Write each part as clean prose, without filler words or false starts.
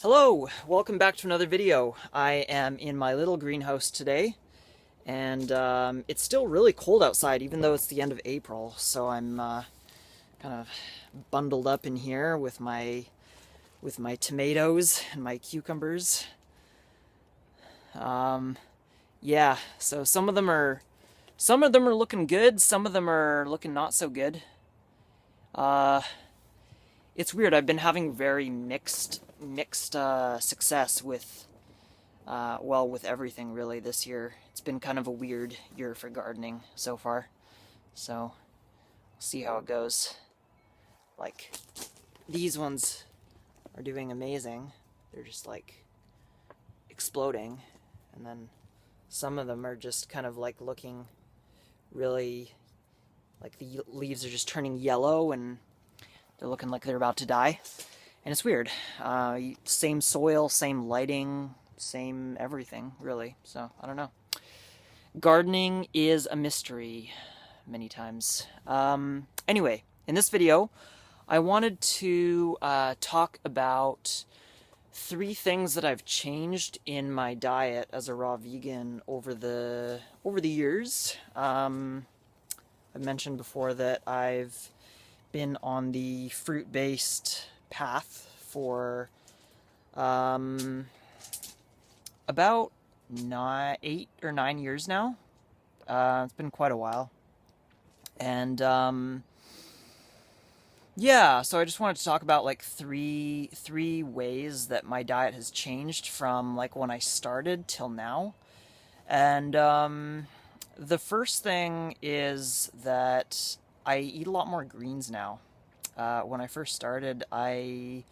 Hello, welcome back to another video. I am in my little greenhouse today, and it's still really cold outside, even though it's the end of April. So I'm kind of bundled up in here with my tomatoes and my cucumbers. Yeah, so some of them are looking good, some of them are looking not so good. Uh, it's weird. I've been having very mixed success with with everything really this year. It's been kind of a weird year for gardening so far. So, we'll see how it goes. Like, these ones are doing amazing. They're just like exploding. And then some of them are just kind of like looking really, like the leaves are just turning yellow and they're looking like they're about to die. And it's weird. Same soil, same lighting, same everything, really. So, I don't know. Gardening is a mystery many times. Anyway, in this video, I wanted to talk about 3 things that I've changed in my diet as a raw vegan over the years. I've mentioned before that I've been on the fruit-based path for about 8 or 9 years now. It's been quite a while. And yeah, so I just wanted to talk about like three ways that my diet has changed from like when I started till now. And the first thing is that I eat a lot more greens now. When I first started, I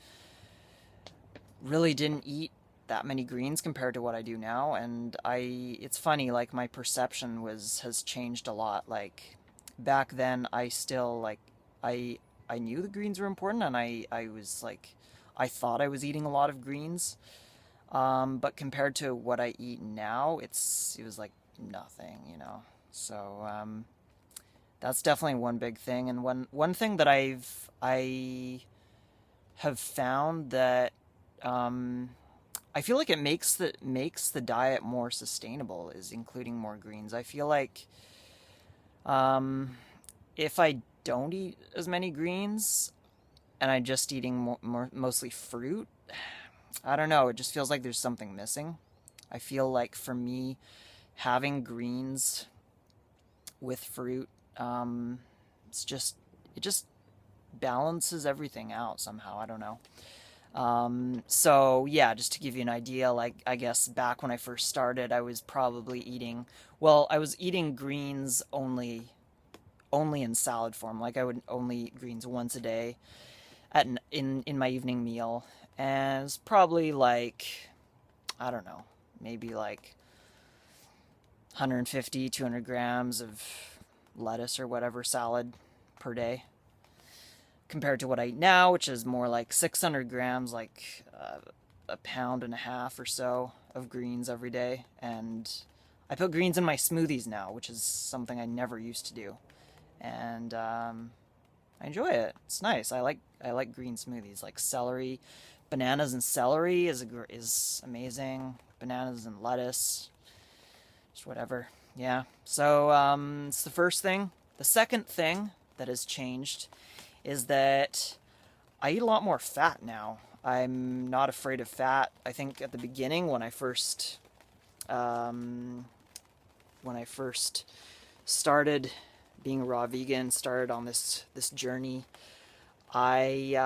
really didn't eat that many greens compared to what I do now, and it's funny, like my perception has changed a lot. Like back then I still like I knew the greens were important, and I was like I thought I was eating a lot of greens. But compared to what I eat now, it was like nothing. So that's definitely one big thing. And one thing that I have found that I feel like it makes the diet more sustainable is including more greens. I feel like if I don't eat as many greens and I'm just eating mostly fruit, I don't know, it just feels like there's something missing. I feel like for me, having greens with fruit, it just balances everything out somehow. I don't know. So yeah, just to give you an idea, like I guess back when I first started, I was probably I was eating greens only in salad form. Like I would only eat greens once a day in my evening meal, and it's probably like, I don't know, maybe like 150, 200 grams of lettuce or whatever salad per day, compared to what I eat now, which is more like 600 grams, like a pound and a half or so of greens every day. And I put greens in my smoothies now, which is something I never used to do. And I enjoy it. It's nice. I like green smoothies, like celery, bananas and celery is amazing. Bananas and lettuce, just whatever. Yeah. So it's the first thing. The second thing that has changed is that I eat a lot more fat now. I'm not afraid of fat. I think at the beginning when I first started being a raw vegan, started on this journey, I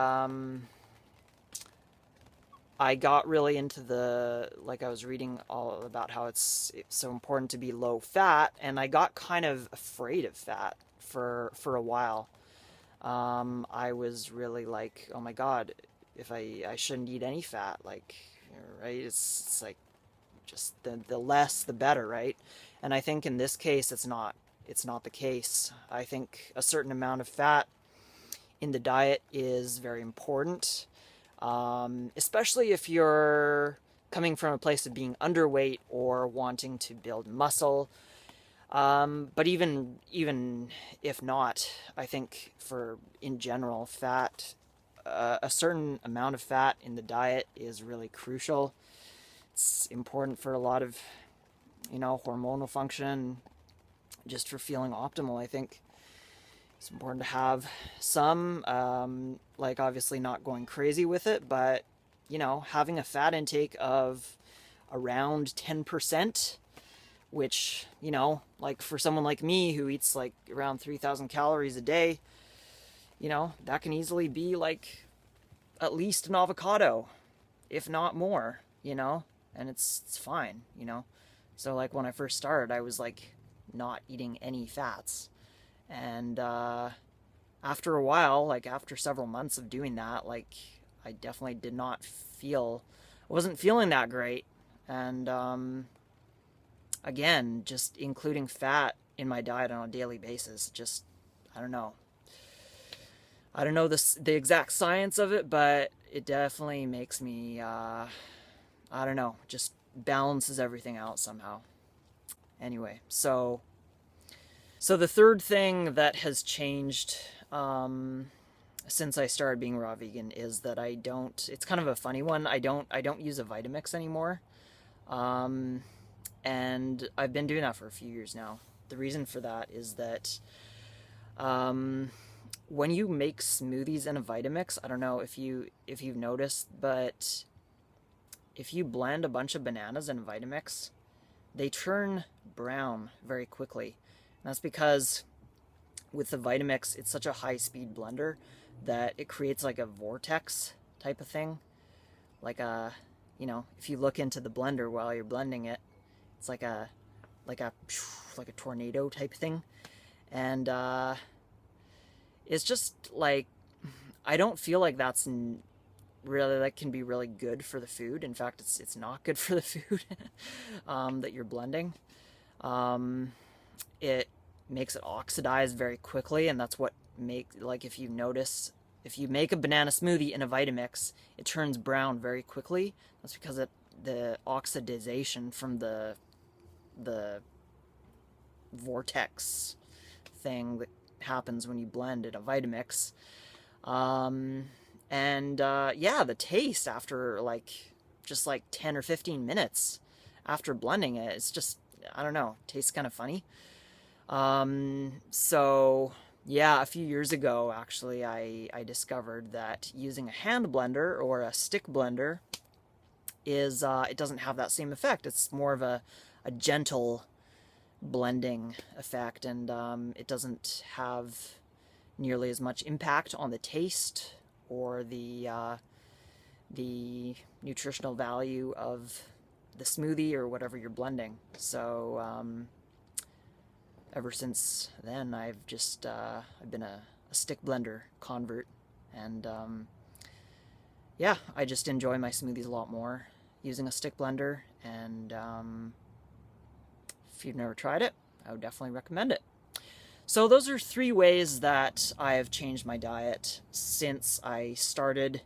got really into I was reading all about how it's so important to be low fat, and I got kind of afraid of fat for a while. I was really like, oh my God, if I shouldn't eat any fat, like, right? It's like just the less the better, right? And I think in this case it's not the case. I think a certain amount of fat in the diet is very important, especially if you're coming from a place of being underweight or wanting to build muscle. But even if not, I think in general, fat a certain amount of fat in the diet is really crucial. It's important for a lot of, hormonal function, just for feeling optimal. I think it's important to have some, like obviously not going crazy with it, but, having a fat intake of around 10%, which, like for someone like me who eats like around 3,000 calories a day, that can easily be like at least an avocado, if not more, and it's fine, So like when I first started, I was like not eating any fats. And after a while, like after several months of doing that, like I definitely did not wasn't feeling that great. And again, just including fat in my diet on a daily basis, just, I don't know. I don't know the exact science of it, but it definitely makes me, I don't know, just balances everything out somehow. Anyway, so the third thing that has changed since I started being raw vegan is that it's kind of a funny one, I don't use a Vitamix anymore. And I've been doing that for a few years now. The reason for that is that when you make smoothies in a Vitamix, I don't know if you've noticed, but if you blend a bunch of bananas in a Vitamix, they turn brown very quickly. And that's because with the Vitamix, it's such a high-speed blender that it creates like a vortex type of thing. Like if you look into the blender while you're blending it, it's like a tornado type thing. And it's just like, I don't feel like that's really, that can be really good for the food. In fact, it's not good for the food that you're blending. It makes it oxidize very quickly, and that's what if you notice, if you make a banana smoothie in a Vitamix, it turns brown very quickly. That's because the oxidization from the vortex thing that happens when you blend in a Vitamix. The taste after just 10 or 15 minutes after blending it, it's just, I don't know, tastes kind of funny. A few years ago, actually, I discovered that using a hand blender or a stick blender is, it doesn't have that same effect. It's more of a gentle blending effect, and it doesn't have nearly as much impact on the taste or the nutritional value of the smoothie or whatever you're blending. So ever since then, I've been a stick blender convert, and I just enjoy my smoothies a lot more using a stick blender. And if you've never tried it, I would definitely recommend it. So those are 3 ways that I have changed my diet since I started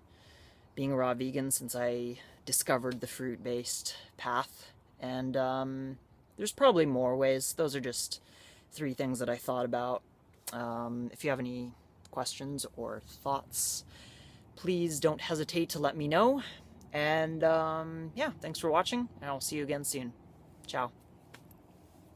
being a raw vegan, since I discovered the fruit-based path. And there's probably more ways. Those are just 3 things that I thought about. If you have any questions or thoughts, please don't hesitate to let me know. And thanks for watching, and I'll see you again soon. Ciao.